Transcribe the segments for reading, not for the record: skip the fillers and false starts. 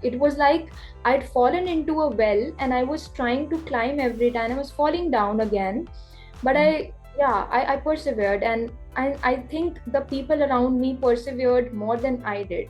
It was like I'd fallen into a well and I was trying to climb every time. I was falling down again. But I persevered, and I think the people around me persevered more than I did.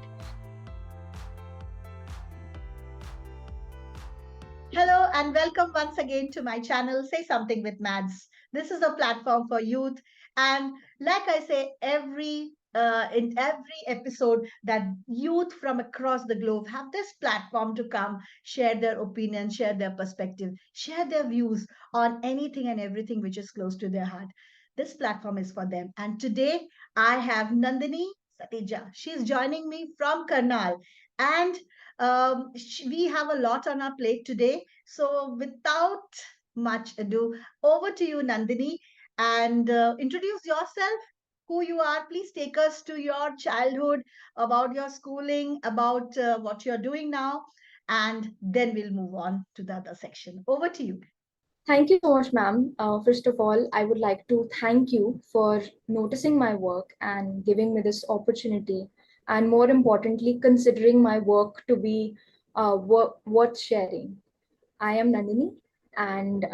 Hello and welcome once again to my channel, Say Something with Mads. This is a platform for youth, and like I say, in every episode, that youth from across the globe have this platform to come, share their opinion, share their perspective, share their views on anything and everything which is close to their heart. This platform is for them, and today I have Nandini Satija. She's joining me from Karnal, and we have a lot on our plate today. So, without much ado, over to you, Nandini, and introduce yourself, who you are. Please take us to your childhood, about your schooling, about what you're doing now, and then we'll move on to the other section. Over to you. Thank you so much, ma'am. First of all, I would like to thank you for noticing my work and giving me this opportunity, and more importantly, considering my work to be worth sharing. I am Nandini, and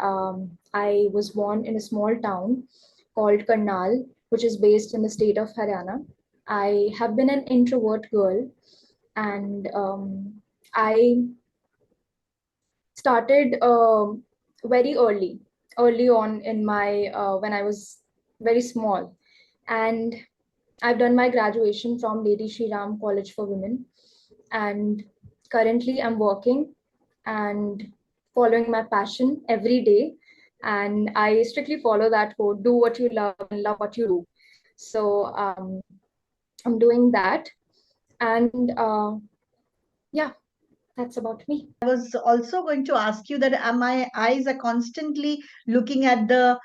I was born in a small town called Karnal, which is based in the state of Haryana. I have been an introvert girl, and I started very early on in my when I was very small, and I've done my graduation from Lady Shri Ram College for Women, and currently I'm working and following my passion every day. And I strictly follow that code: do what you love and love what you do. So I'm doing that, and yeah, that's about me. I was also going to ask you that my eyes are constantly looking at the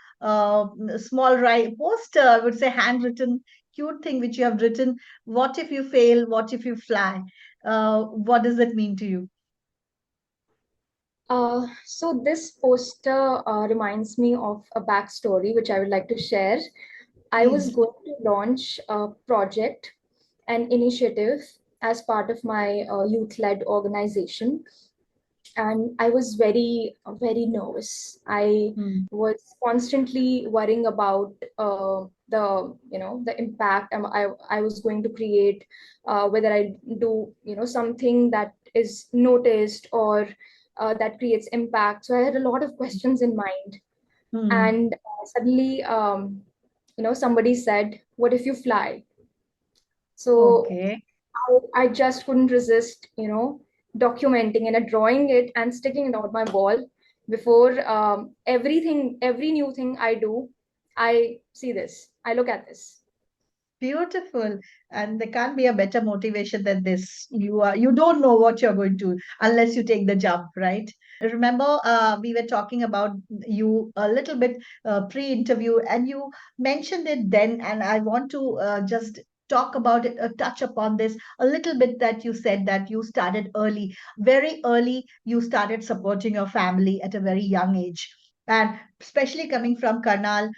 small poster, I would say handwritten, cute thing which you have written. What if you fail? What if you fly? What does that mean to you? So this poster reminds me of a backstory which I would like to share. I was Please. going to launch a project, an initiative, as part of my youth-led organization, and I was very nervous. I Hmm. was constantly worrying about the impact I was going to create, whether I do something that is noticed or that creates impact. So I had a lot of questions in mind, Hmm. and suddenly somebody said, "What if you fly?" So Okay. I just couldn't resist, documenting and drawing it and sticking it on my wall. Before every new thing I do, I see this, I look at this. Beautiful. And there can't be a better motivation than this. You don't know what you're going to unless you take the jump, right? Remember, we were talking about you a little bit pre-interview, and you mentioned it then, and I want to just talk about it, touch upon this a little bit, that you said that you started early, very early. You started supporting your family at a very young age, and especially coming from Karnal,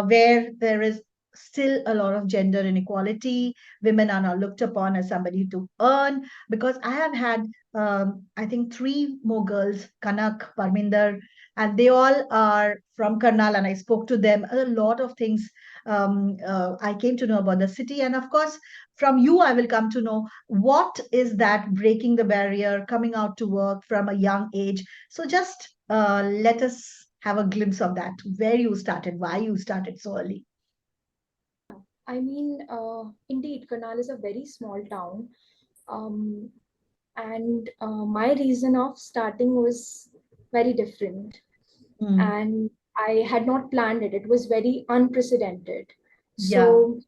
where there is still a lot of gender inequality. Women are not looked upon as somebody to earn, because I have had I think three more girls, Kanak, Parminder, and they all are from Karnal, and I spoke to them a lot of things. I came to know about the city, and of course, from you, I will come to know what is that breaking the barrier, coming out to work from a young age. So just let us have a glimpse of that, where you started, why you started so early. I mean, indeed, Karnal is a very small town, um, and my reason of starting was very different, Mm. and I had not planned it. It was very unprecedented. Yeah. So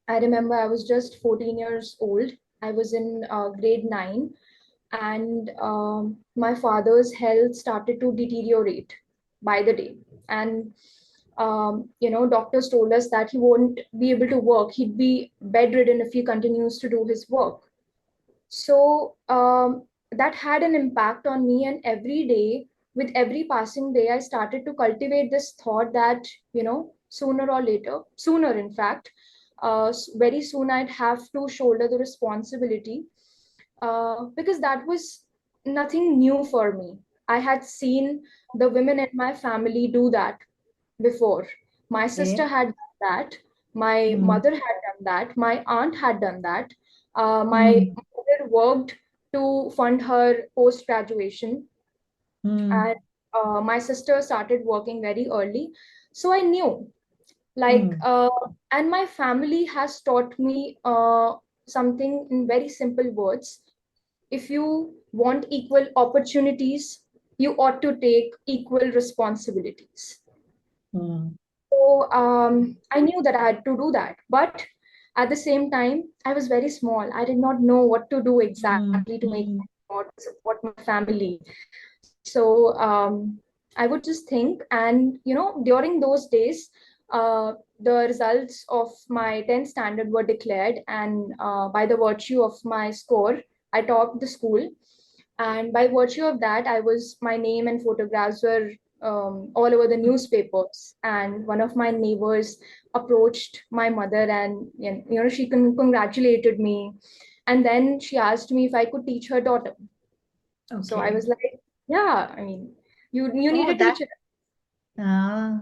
I remember I was just 14 years old. I was in grade 9, and my father's health started to deteriorate by the day. And doctors told us that he won't be able to work. He'd be bedridden if he continues to do his work. So that had an impact on me, and every day, with every passing day, I started to cultivate this thought that, sooner or later, sooner, in fact, very soon I'd have to shoulder the responsibility, because that was nothing new for me. I had seen the women in my family do that before. My sister Okay. had done that. My Mm, mother had done that. My aunt had done that. My mm, mother worked to fund her post graduation, mm, and my sister started working very early. So I knew, like, mm, and my family has taught me something in very simple words. If you want equal opportunities, you ought to take equal responsibilities. mm, So I knew that I had to do that. But at the same time, I was very small. I did not know what to do mm, exactly to make mm, or to support my family. So I would just think, and during those days, the results of my 10th standard were declared, and by the virtue of my score, I topped the school. And by virtue of that, my name and photographs were all over the newspapers. And one of my neighbors approached my mother, and she congratulated me. And then she asked me if I could teach her daughter. So I okay. was like, yeah, I mean, you need Oh, a teacher. ah,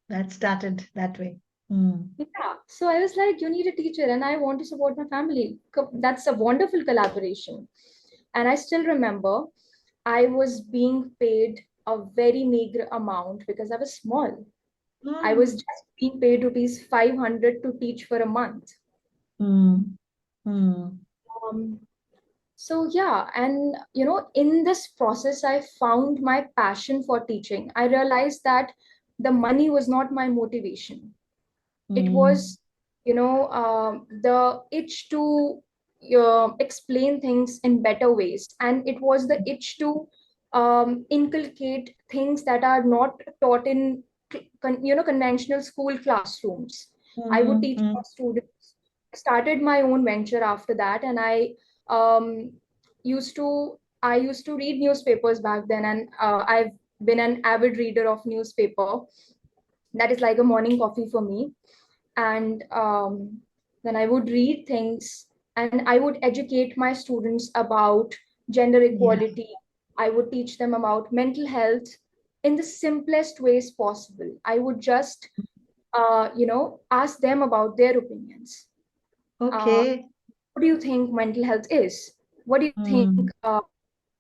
that started that way. Mm, Yeah. So I was like, you need a teacher, and I want to support my family. That's a wonderful collaboration. And I still remember I was being paid a very meager amount because I was small. I was mm, just being paid rupees 500 to teach for a month. mm, mm, Um, so yeah, and in this process, I found my passion for teaching. I realized that the money was not my motivation. It mm, was the itch to explain things in better ways, and it was the itch to inculcate things that are not taught in conventional school classrooms. I would mm, teach mm. my students. I started my own venture after that, and um, I used to read newspapers back then, and I've been an avid reader of newspaper. That is like a morning coffee for me. And then I would read things, and I would educate my students about gender Yeah. equality. I would teach them about mental health in the simplest ways possible. I would just ask them about their opinions. uh, Okay. what do you think mental health is? What do you think, Mm,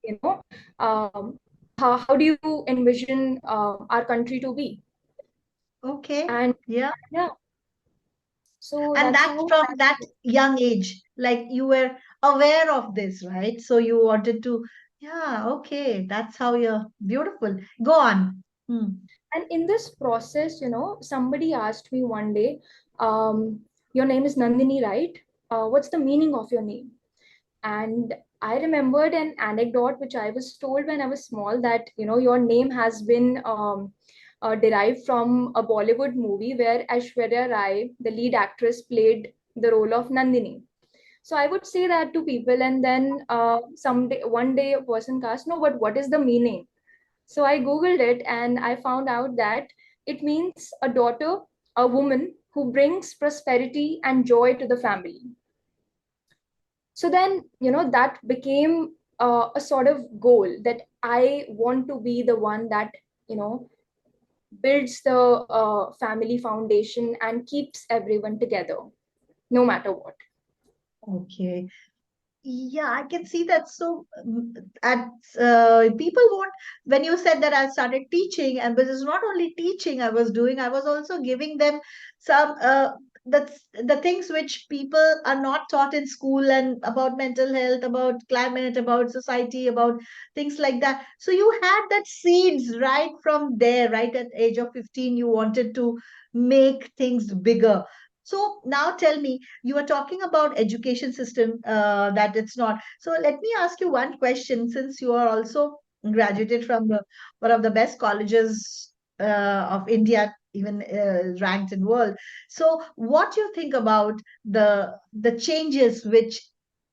you know um, how do you envision our country to be? okay. And Yeah. yeah, so And that's that's how. from that young age, like you were aware of this, right? So you wanted to, yeah, okay. That's how you're beautiful. Go on. Mm, And in this process, somebody asked me one day, your name is Nandini, right? What's the meaning of your name? And I remembered an anecdote which I was told when I was small, that, your name has been derived from a Bollywood movie where Aishwarya Rai, the lead actress, played the role of Nandini. So I would say that to people, and then one day a person asked, no, but what is the meaning? So I Googled it, and I found out that it means a daughter, a woman who brings prosperity and joy to the family. So then, that became a sort of goal, that I want to be the one that, you know, builds the family foundation and keeps everyone together, no matter what. okay. Yeah, I can see that. So, at people won't. When you said that I started teaching, and but it's not only teaching I was doing, I was also giving them some the things which people are not taught in school, and about mental health, about climate, about society, about things like that. So you had that seeds right from there, right at age of 15. You wanted to make things bigger. So now tell me, you were talking about education system, that it's not. So let me ask you one question, since you are also graduated from one of the best colleges of India, even ranked in world. So what do you think about the changes which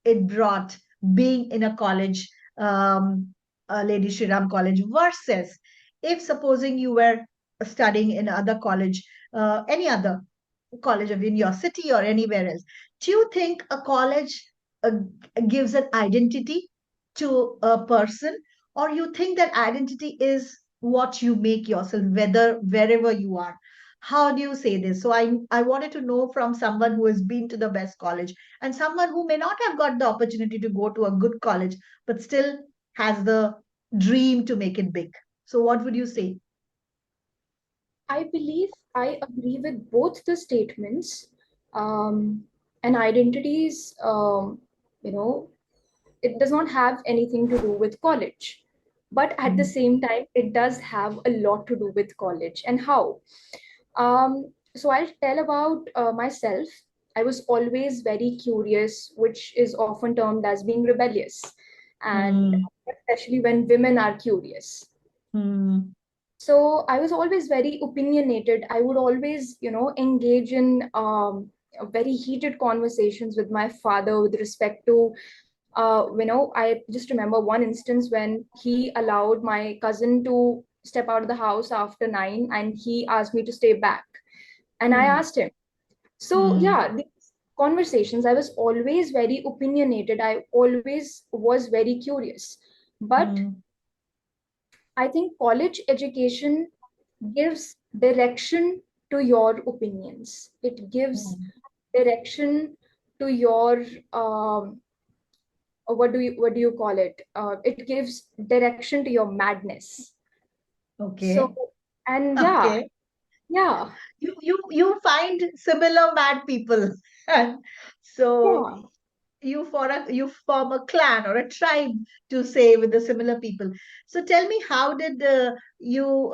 it brought being in a college, Lady Shri Ram College, versus if supposing you were studying in other college, any other college of in your city or anywhere else? Do you think a college gives an identity? to a person, or you think that identity is what you make yourself, whether wherever you are? How do you say this? So I wanted to know from someone who has been to the best college and someone who may not have got the opportunity to go to a good college, but still has the dream to make it big. So what would you say? I believe I agree with both the statements. Um, and identities, you know, it does not have anything to do with college. But at the Mm, same time, it does have a lot to do with college and how. So I'll tell about myself. I was always very curious, which is often termed as being rebellious, and mm, especially when women are curious. mm, So I was always very opinionated. I would always, engage in very heated conversations with my father with respect to, I just remember one instance when he allowed my cousin to step out of the house after 9 and he asked me to stay back. And I mm, asked him. So, mm, yeah, these conversations, I was always very opinionated. I always was very curious. But mm, I think college education gives direction to your opinions. It gives mm. direction to your what do you call it? It gives direction to your madness. So Okay. and yeah, Okay. yeah, You find similar mad people, and so yeah. you form a clan or a tribe, to say, with the similar people. So tell me, how did you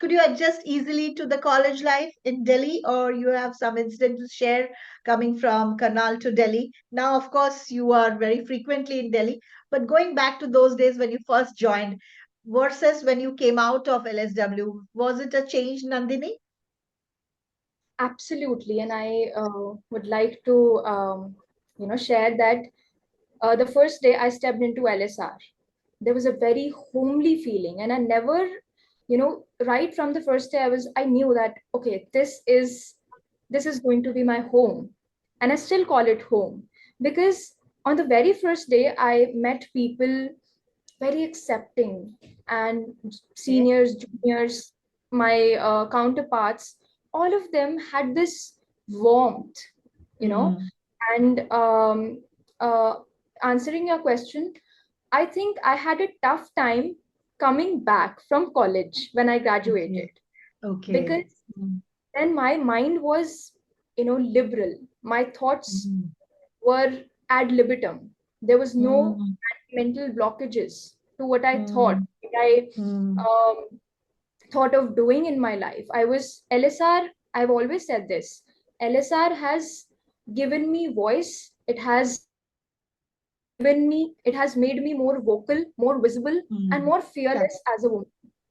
could you adjust easily to the college life in Delhi, or you have some incident to share coming from Karnal to Delhi? Now, of course, you are very frequently in Delhi, but going back to those days when you first joined versus when you came out of LSW, was it a change, Nandini? Absolutely. And I would like to share that the first day I stepped into LSR, there was a very homely feeling, and I never, right from the first day, I knew that okay, this is going to be my home, and I still call it home because on the very first day I met people very accepting, and Okay. seniors, juniors, my counterparts, all of them had this warmth, you know. Hmm. And uh, answering your question, I think I had a tough time coming back from college when I graduated Okay. Okay. because Mm, then my mind was, liberal. My thoughts mm, were ad libitum. There was no mm, mental blockages to what I thought, mm, what I mm, thought of doing in my life. I was LSR, I've always said this. LSR has given me voice. It has made me more vocal, more visible, and mm. more Correct. fearless as a woman.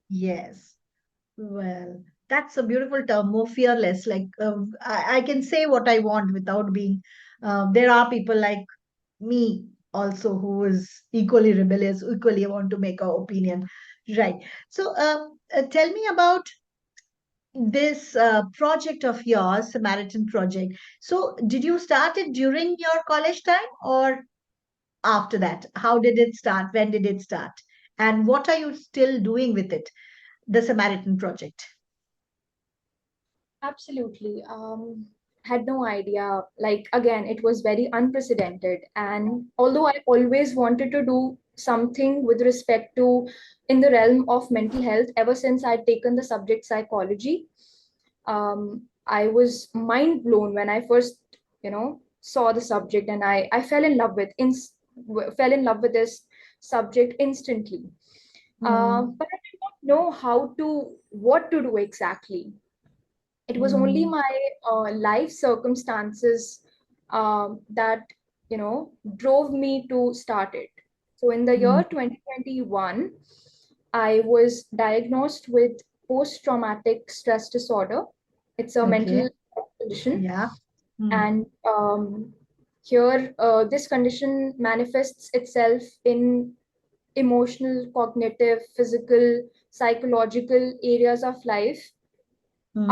Yes. Well, that's a beautiful term, more fearless. Like, I can say what I want without being. There are people like me also who is equally rebellious, equally want to make our opinion. Right. So, tell me about this project of yours, Samaritan project. So, did you start it during your college time or after that? How did it start? When did it start? And what are you still doing with it, the Samaritan project? Absolutely. Had no idea. Like, again, it was very unprecedented. And although I always wanted to do something with respect to in the realm of mental health, ever since I'd taken the subject psychology, I was mind blown when I first, saw the subject, and I fell in love with this subject instantly. Hmm. But I did not know what to do exactly. It was only Hmm. my life circumstances that drove me to start it. So in the Hmm. year 2021, I was diagnosed with post-traumatic stress disorder. It's a Okay. mental condition, Yeah. Hmm. and here this condition manifests itself in emotional, cognitive, physical, psychological areas of life Hmm.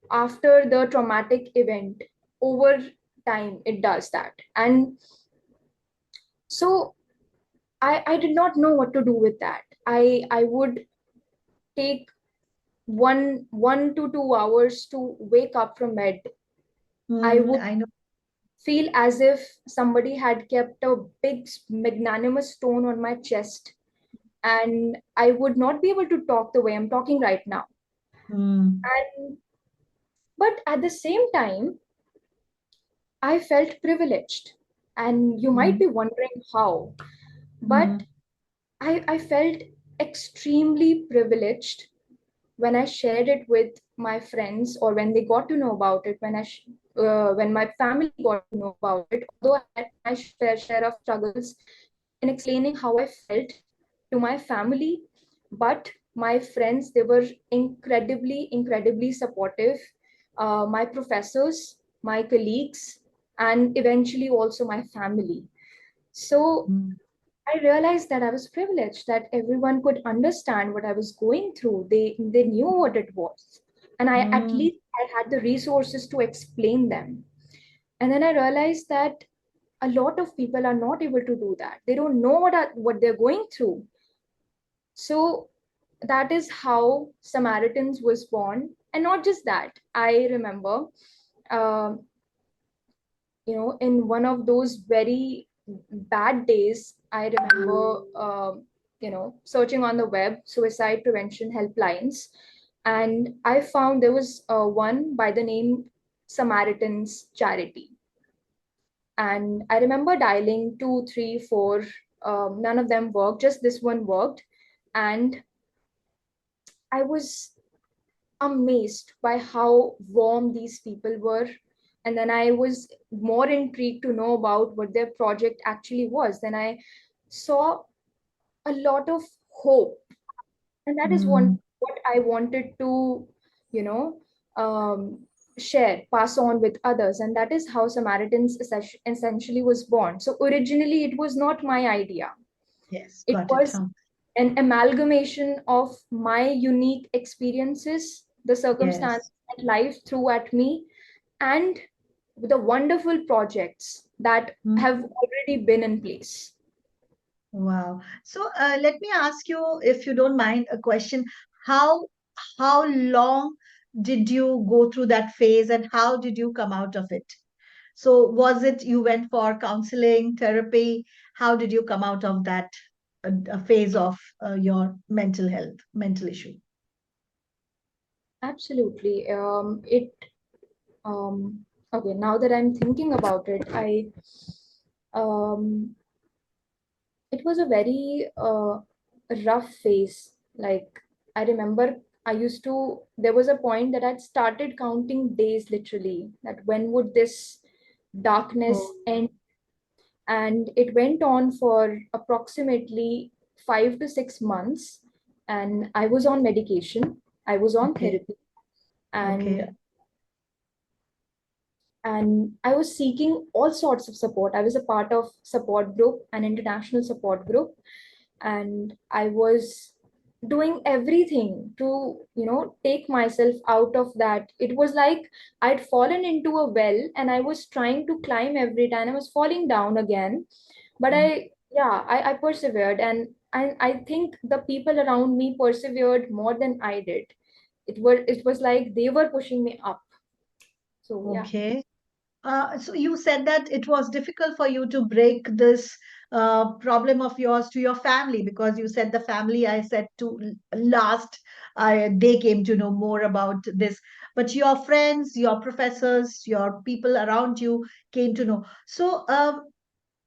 after the traumatic event. Over time it does that, and So I did not know what to do with that. I would take 1 to 2 hours to wake up from bed. I would I know. feel as if somebody had kept a big magnanimous stone on my chest, and I would not be able to talk the way I'm talking right now. Mm, And but at the same time, I felt privileged. And you might mm, be wondering how, but mm, I felt extremely privileged when I shared it with my friends, or when they got to know about it, when my family got to know about it. Although I had my fair share of struggles in explaining how I felt to my family, but my friends, they were incredibly supportive. My professors, my colleagues, and eventually also my family. So mm, I realized that I was privileged, that everyone could understand what I was going through. They knew what it was. And I at mm. least I had the resources to explain them. And then I realized that a lot of people are not able to do that. They don't know what they're going through. So that is how Samaritans was born. And not just that, I remember, um, in one of those very bad days, I remember, searching on the web suicide prevention helplines, and I found there was one by the name Samaritans Charity. And I remember dialing 2, 3, 4. None of them worked, just this one worked. And I was amazed by how warm these people were. And then I was more intrigued to know about what their project actually was. Then I saw a lot of hope. And that is Mm. what I wanted to, you know, pass on with others. And that is how Samaritans essentially was born. So originally, it was not my idea. Yes, It got it. was an amalgamation of my unique experiences, the circumstances Yes. that life threw at me, and the wonderful projects that Mm. have already been in place. Wow. So let me ask you, if you don't mind, a question. How how long did you go through that phase, and how did you come out of it? So was it you went for counseling, therapy? How did you come out of that phase of your mental health, mental issue? Absolutely. Okay, now that I'm thinking about it, um, it was a very rough phase. Like, I remember there was a point that I'd started counting days literally, that when would this darkness Oh, end? And it went on for approximately 5 to 6 months. And I was on medication, I was on okay, therapy, and okay. and I was seeking all sorts of support. I was a part of support group, an international support group, and I was doing everything to, take myself out of that. It was like I'd fallen into a well and I was trying to climb every time. I was falling down again, but Mm. I persevered, and I think the people around me persevered more than I did. It was like they were pushing me up. So yeah. Okay. So you said that it was difficult for you to break this problem of yours to your family, because you said the family, I said to last, they came to know more about this, but your friends, your professors, your people around you came to know. So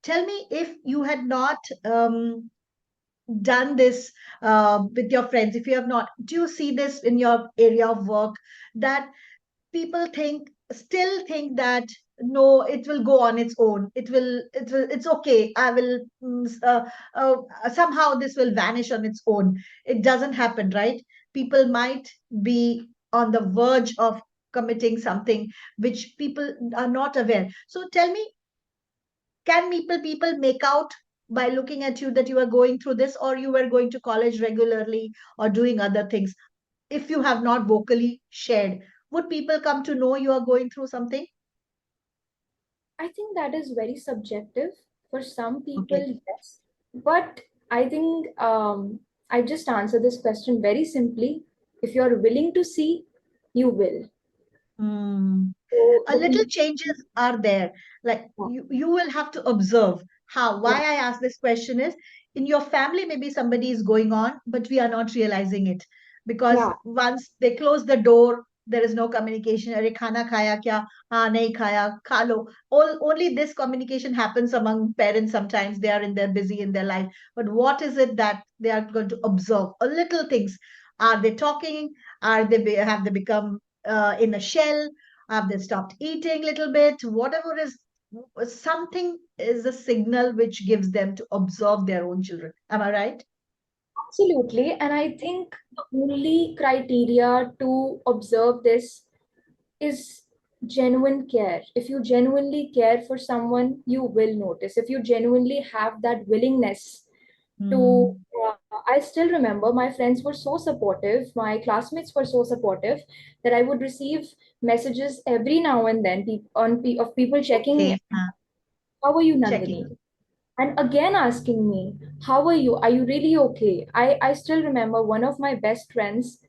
tell me, if you had not done this with your friends, if you have not, do you see this in your area of work, that people still think that no, it will go on its own, it's okay, I will somehow this will vanish on its own? It doesn't happen, right? People might be on the verge of committing something which people are not aware. So tell me, can people make out by looking at you that you are going through this, or you were going to college regularly or doing other things? If you have not vocally shared, would people come to know you are going through something? I think that is very subjective. For some Okay. people, yes. But I think I just answer this question very simply. If you're willing to see, you will. Hmm. So A the little people, changes are there. Like you will have to observe how. Why yeah, I ask this question is, in your family maybe somebody is going on, but we are not realizing it, because yeah, once they close the door, there is no communication. Arey khana khaya kya? Ha nahi khaya, kha lo. Only this communication happens among parents. Sometimes they are in their busy in their life, but what is it that they are going to observe? A little things. Are they talking? Have they become in a shell? Have they stopped eating a little bit? Whatever is, something is a signal which gives them to observe their own children. Am I right? absolutely. And I think the only criteria to observe this is genuine care. If you genuinely care for someone, you will notice. If you genuinely have that willingness to, Hmm. I still remember my friends were so supportive, my classmates were so supportive that I would receive messages every now and then of people checking, Okay. how are you, Checking. Nandini? And again asking me, how are you? Are you really okay? I still remember one of my best friends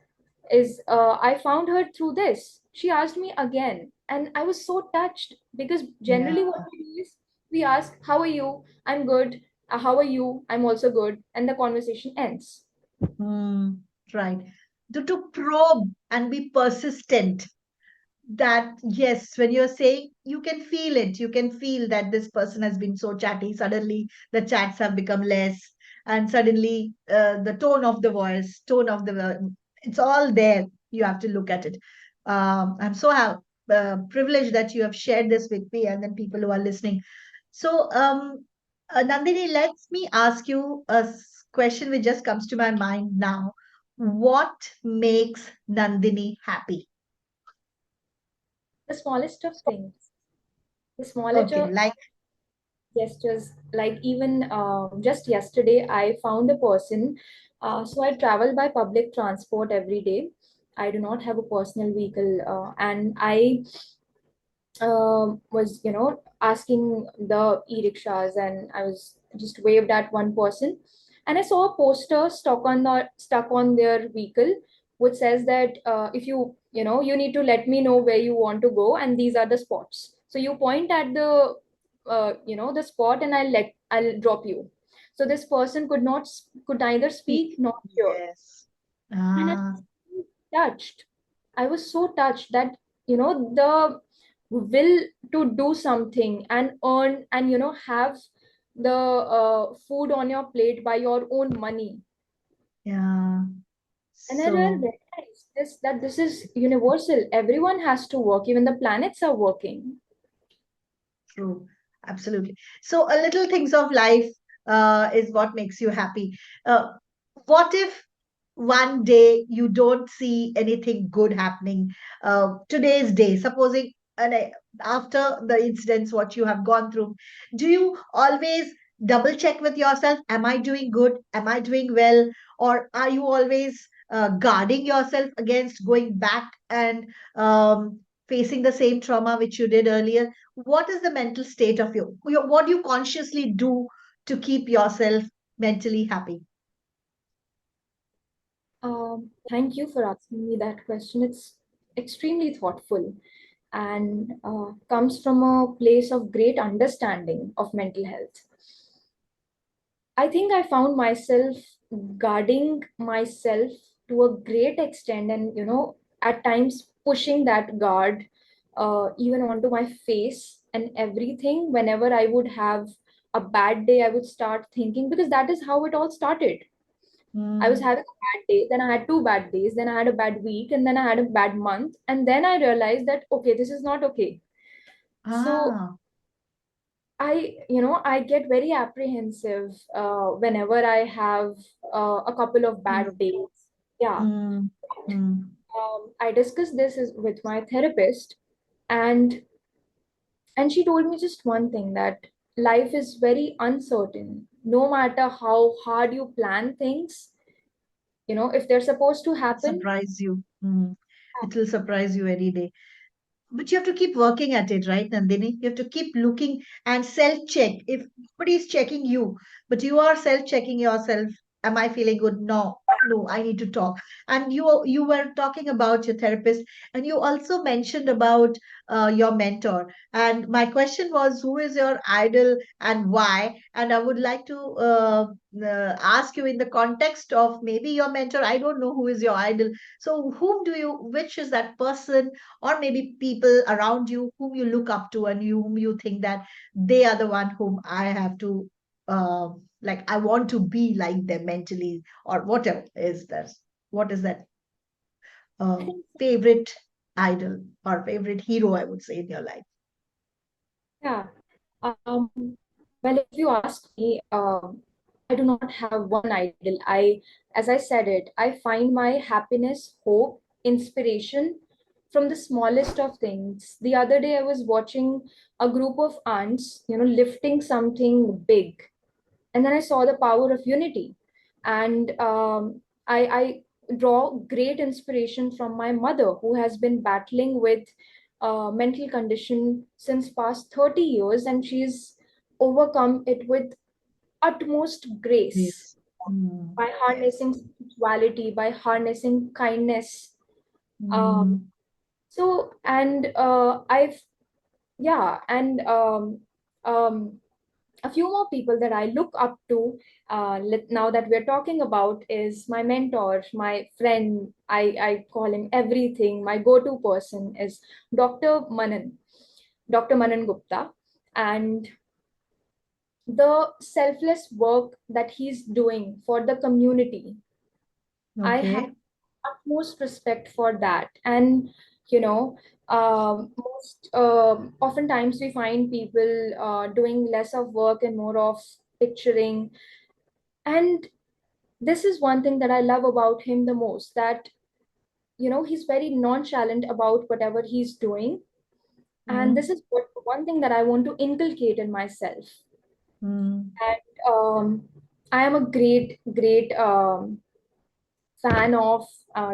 is, I found her through this. She asked me again, and I was so touched because Yeah. generally what we do is we ask, how are you? I'm good. How are you? I'm also good. And the conversation ends. Hmm. Right. To probe and be persistent, that yes, when you're saying, you can feel it, you can feel that this person has been so chatty, suddenly the chats have become less, and suddenly the tone of the voice, tone of the it's all there. You have to look at it. I'm so privileged that you have shared this with me and then people who are listening. So Nandini, let me ask you a question which just comes to my mind now. What makes Nandini happy? The smallest of things, the Okay, smallest like. gestures. Like even just yesterday, I found a person. So I travel by public transport every day. I do not have a personal vehicle, and I was asking the e-rickshaws, and I was just waved at one person, and I saw a poster stuck on their vehicle, which says that, if you need to let me know where you want to go, and these are the spots. So you point at the spot, and I'll drop you. So this person could neither speak nor hear, Yes. and I Ah, was so touched. I was so touched that the will to do something and earn and have the food on your plate by your own money. yeah. And I So realized this is universal. Everyone has to work. Even the planets are working. true. Absolutely. So a little things of life is what makes you happy. Uh, what if one day you don't see anything good happening? Today's day, supposing after the incidents, what you have gone through, do you always double check with yourself? Am I doing good? Am I doing well? Or are you always guarding yourself against going back and facing the same trauma which you did earlier? What is the mental state of what do you consciously do to keep yourself mentally happy? Thank you for asking me that question. It's extremely thoughtful and comes from a place of great understanding of mental health. I think I found myself guarding myself to a great extent, and at times pushing that guard even onto my face and everything. Whenever I would have a bad day, I would start thinking, because that is how it all started. I was Hmm. having a bad day, then I had two bad days, then I had a bad week, and then I had a bad month, and then I realized that okay, this is not okay. So Ah. I get very apprehensive whenever I have a couple of bad Feeling. days. Yeah. Hmm. Hmm. I discussed with my therapist, and she told me just one thing, that life is very uncertain. No matter how hard you plan things, if they're supposed to happen, Surprise you. Hmm. It will surprise you any day. But you have to keep working at it, right, Nandini? You have to keep looking and self-check. If somebody is checking you, but you are self-checking yourself, am I feeling good? No, no, I need to talk. And you were talking about your therapist, and you also mentioned about your mentor. And my question was, who is your idol and why? And I would like to ask you in the context of maybe your mentor. I don't know who is your idol. So, which is that person, or maybe people around you whom you look up to and whom you think that they are the one whom I have to like I want to be like them mentally, or whatever is that? What is that I think, favorite idol or favorite hero, I would say, in your life? yeah. Well, if you ask me, I do not have one idol. As I said it, I find my happiness, hope, inspiration from the smallest of things. The other day, I was watching a group of aunts, lifting something big, and then I saw the power of unity. And I draw great inspiration from my mother, who has been battling with mental condition since past 30 years, and she's overcome it with utmost grace Yes. Mm, by yes. harnessing spirituality, by harnessing kindness. Um, Mm, so, and I've, yeah, and a few more people that I look up to now that we're talking about is my mentor, my friend. I call him everything. My go-to person is Dr. Manan Gupta. And the selfless work that he's doing for the community, I have okay. utmost respect for that. And you know most oftentimes we find people doing less of work and more of picturing. And this is one thing that I love about him the most, that he's very nonchalant about whatever he's doing. And this Mm, is one thing that I want to inculcate in myself. mm, And I am a great fan of,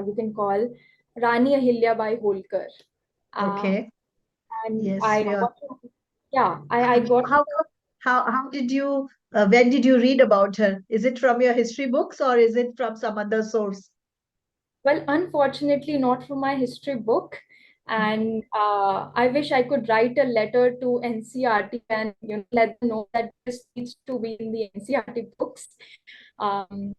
you can call, Rani Ahilya Bai Holkar. uh, okay. and Yes, we are. I got How how did you when did you read about her? Is it from your history books or is it from some other source? Well, unfortunately, not from my history book. And I wish I could write a letter to NCRT and let them know that this needs to be in the NCRT books. Um,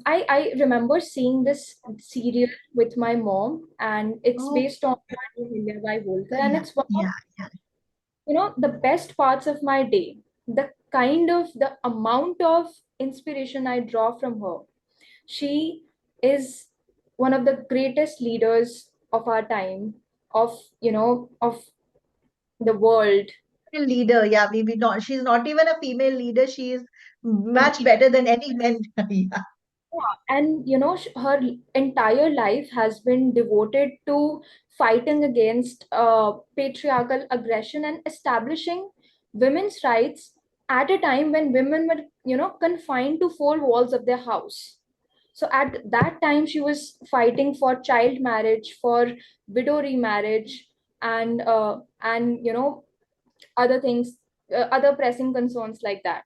I remember seeing this serial with my mom, and it's Oh, based on Hilya by Volker, and yeah, it's one of yeah, yeah. the best parts of my day. The amount of inspiration I draw from her. She is one of the greatest leaders of our time, of the world. Female leader, yeah, maybe not. She's not even a female leader. She is much Leader. better than any man. Yeah. Yeah. And her entire life has been devoted to fighting against patriarchal aggression and establishing women's rights at a time when women were confined to four walls of their house. So at that time, she was fighting for child marriage, for widow remarriage, and other things, other pressing concerns like that.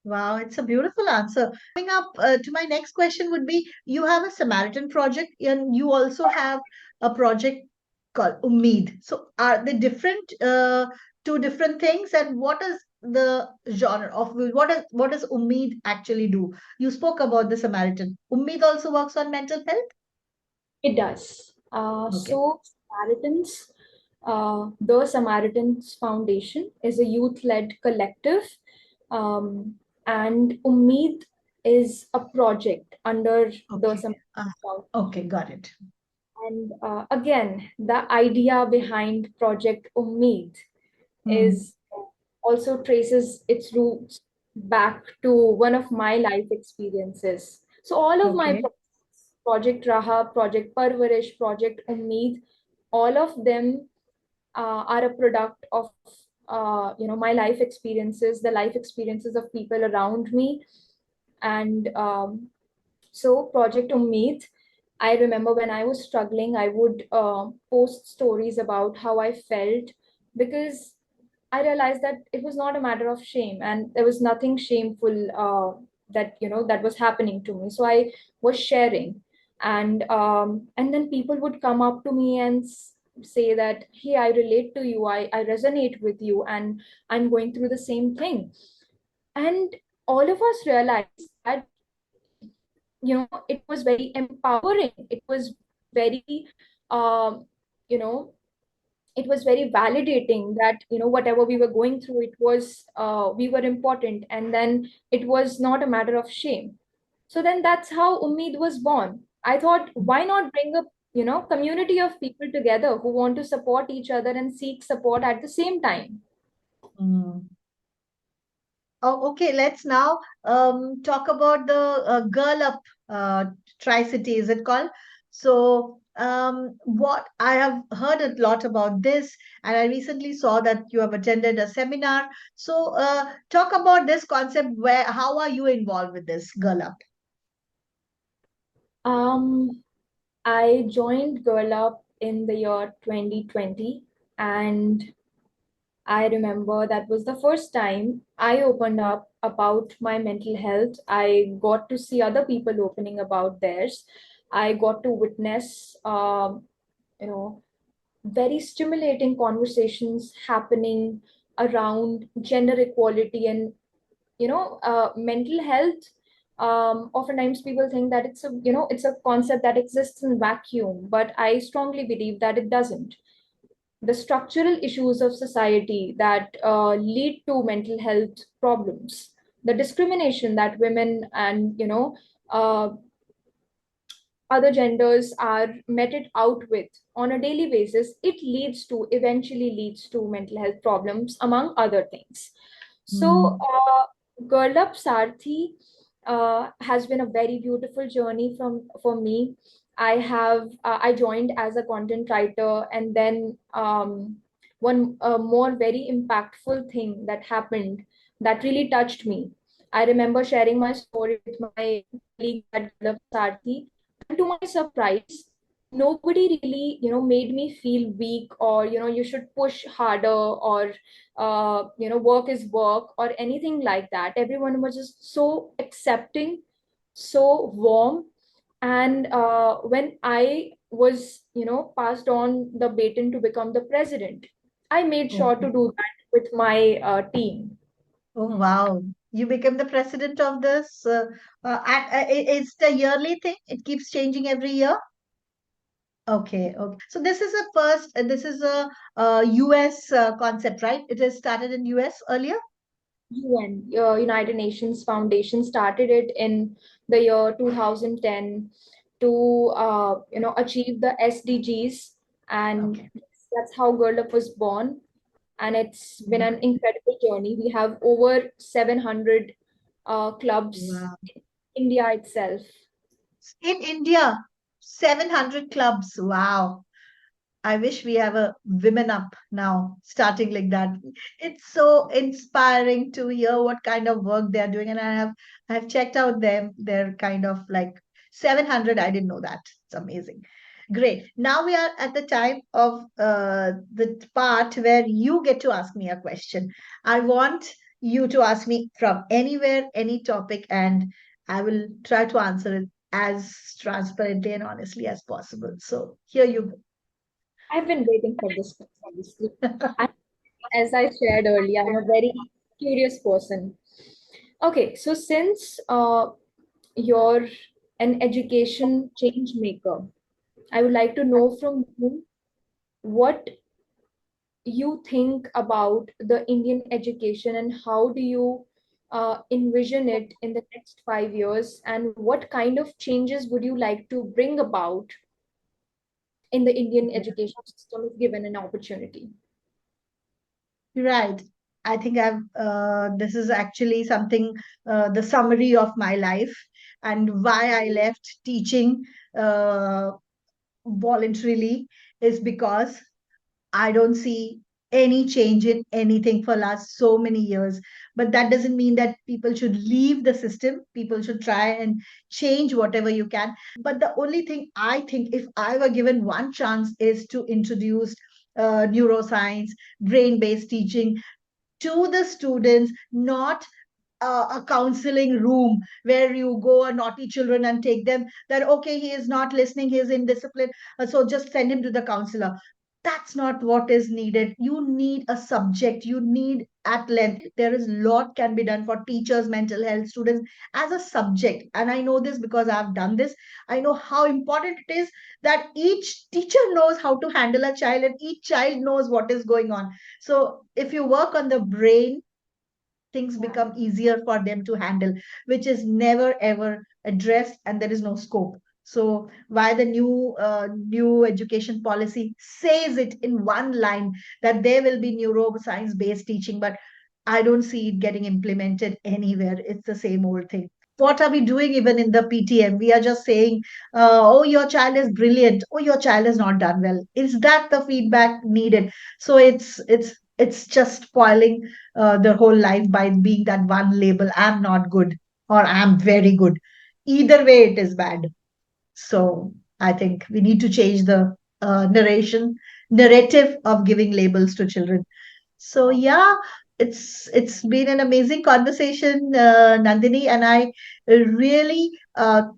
Wow, it's a beautiful answer. Coming up to my next question would be, you have a Samaritan project and you also have a project called Ummeed. So are they different, two different things? And what is the genre of what does Ummeed actually do? You spoke about the Samaritan. Ummeed also works on mental health? It does. Okay. The Samaritans Foundation is a youth-led collective, um, and Ummeed is a project under the Okay. Samaritans Uh, Foundation. okay, got it. And again, the idea behind Project Ummeed Hmm. is also traces its roots back to one of my life experiences. So all of my Okay. projects, Project Raha, Project Parvarish, Project Ummeed, all of them are a product of my life experiences, the life experiences of people around me. And so Project Ummeed I remember when I was struggling, I would post stories about how I felt, because I realized that it was not a matter of shame, and there was nothing shameful that that was happening to me. So I was sharing, and then people would come up to me and say that, "Hey, I relate to you. I resonate with you, and I'm going through the same thing." And all of us realized that it was very empowering. It was very um, you know it was very validating that whatever we were going through, it was we were important, and then it was not a matter of shame. So then that's how Ummeed was born. I thought, why not bring a community of people together who want to support each other and seek support at the same time. Mm. Oh, okay. Let's now talk about the Girl Up Tri-City, is it called? So, what I have heard a lot about this, and I recently saw that you have attended a seminar. So, talk about this concept. How are you involved with this Girl Up? um I joined Girl Up in the year 2020, and I remember that was the first time I opened up about my mental health. I got to see other people opening about theirs. I got to witness, you know, very stimulating conversations happening around gender equality and, mental health. Oftentimes people think that it's a concept that exists in vacuum, but I strongly believe that it doesn't. The structural issues of society that lead to mental health problems, the discrimination that women and uh, other genders are meted out with on a daily basis, it eventually leads to mental health problems, among other things. So, Mm. Girl Up Sarthi has been a very beautiful journey for me. I joined as a content writer, and then one more very impactful thing that happened that really touched me. I remember sharing my story with my colleagues at Girl Up Sarthi, and to my surprise, nobody really made me feel weak, or you should push harder, or work is work, or anything like that. Everyone was just so accepting, so warm. And when I was passed on the baton to become the president, I made sure to Okay. do that with my team. Oh, wow. You became the president of this. It's the yearly thing. It keeps changing every year. Okay, okay. So this is a US concept, right? It has started in US earlier. UN, United Nations Foundation, started it in the year 2010 to achieve the SDGs, and Okay. that's how Girl Up was born. And it's been Mm. an incredible journey. We have over 700 clubs Wow. in India itself. In India, 700 clubs. Wow. I wish we have a women up now, starting like that. It's so inspiring to hear what kind of work they are doing. And I have checked out them. They're kind of like 700. I didn't know that. It's amazing. Great. Now we are at the time of the part where you get to ask me a question. I want you to ask me from anywhere, any topic, and I will try to answer it as transparently and honestly as possible. So here you I've been waiting for this, honestly. go. And as I shared earlier, I'm a very curious person. Okay, so since you're an education change maker, I would like to know from you what you think about the Indian education, and how do you envision it in the next 5 years, and what kind of changes would you like to bring about in the Indian education system if given an opportunity? Right. I think this is actually something, the summary of my life and why I left teaching uh, voluntarily is because I don't see. any change in anything for last so many years, but that doesn't mean that people should leave the system. People should try and change whatever you can. But the only thing I think, if I were given one chance, is to introduce neuroscience, brain based teaching to the students, not a counseling room where you go a naughty children and take them, that okay, he is not listening, he is indisciplined, so just send him to the counselor. That's not what is needed. You need a subject, you need at length. There is lot can be done for teachers, mental health, students, as a subject. And I know this because I've done this. I know how important it is that each teacher knows how to handle a child and each child knows what is going on. So if you work on the brain, things become easier for them to handle, which is never ever addressed, and there is no scope. So why the new education policy says it in one line that there will be neuroscience based teaching, but I don't see it getting implemented anywhere. It's the same old thing. What are we doing even in the PTM? We are just saying, oh, your child is brilliant. Oh, your child has not done well. Is that the feedback needed? So it's just spoiling the whole life by being that one label. I'm not good or I'm very good. Either way, it is bad. So I think we need to change the narrative of giving labels to children. So yeah, it's been an amazing conversation, Nandini, and I really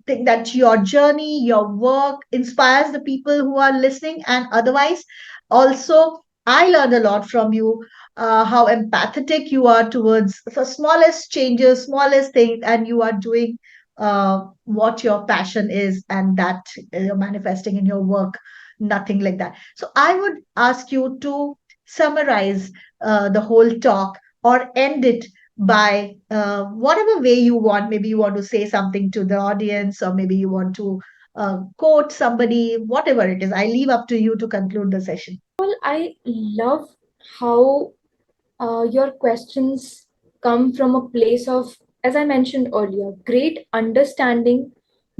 think that your journey, your work inspires the people who are listening, and otherwise, also I learned a lot from you. How empathetic you are towards the smallest changes, smallest things, and you are doing what your passion is, and that you're manifesting in your work. Nothing like that. So I would ask you to summarize the whole talk or end it by whatever way you want. Maybe you want to say something to the audience, or maybe you want to quote somebody, whatever it is. I leave up to you to conclude the session. Well, I love how your questions come from a place of, as I mentioned earlier, great understanding,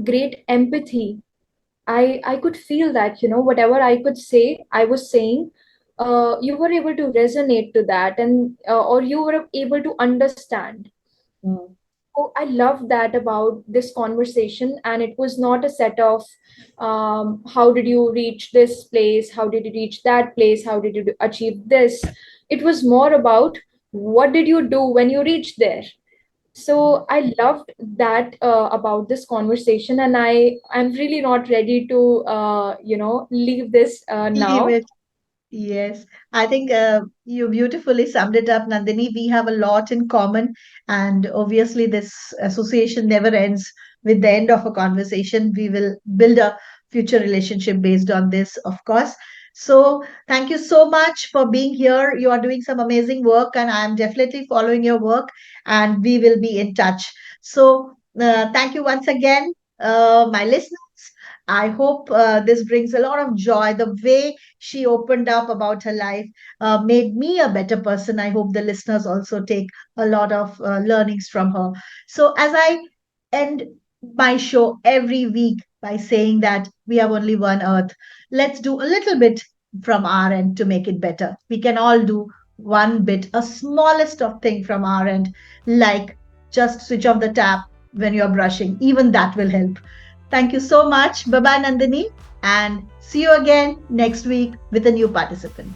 great empathy. I could feel that, whatever I could say, I was saying, you were able to resonate to that, and or you were able to understand. Mm. Oh, I love that about this conversation, and it was not a set of how did you reach this place, how did you reach that place, how did you achieve this. It was more about what did you do when you reached there. So I loved that about this conversation, and I'm really not ready to leave this Leave now. it. Yes, I think you beautifully summed it up, Nandini. We have a lot in common, and obviously, this association never ends with the end of a conversation. We will build a future relationship based on this, of course. So, thank you so much for being here. You are doing some amazing work, and I am definitely following your work, and we will be in touch. So, thank you once again, my listeners. I hope this brings a lot of joy. The way she opened up about her life made me a better person. I hope the listeners also take a lot of learnings from her. So, as I end my show every week by saying that we have only one earth, let's do a little bit from our end to make it better. We can all do one bit, a smallest of thing from our end, like just switch off the tap when you're brushing. Even that will help. Thank you so much. Bye bye, Nandini. And see you again next week with a new participant.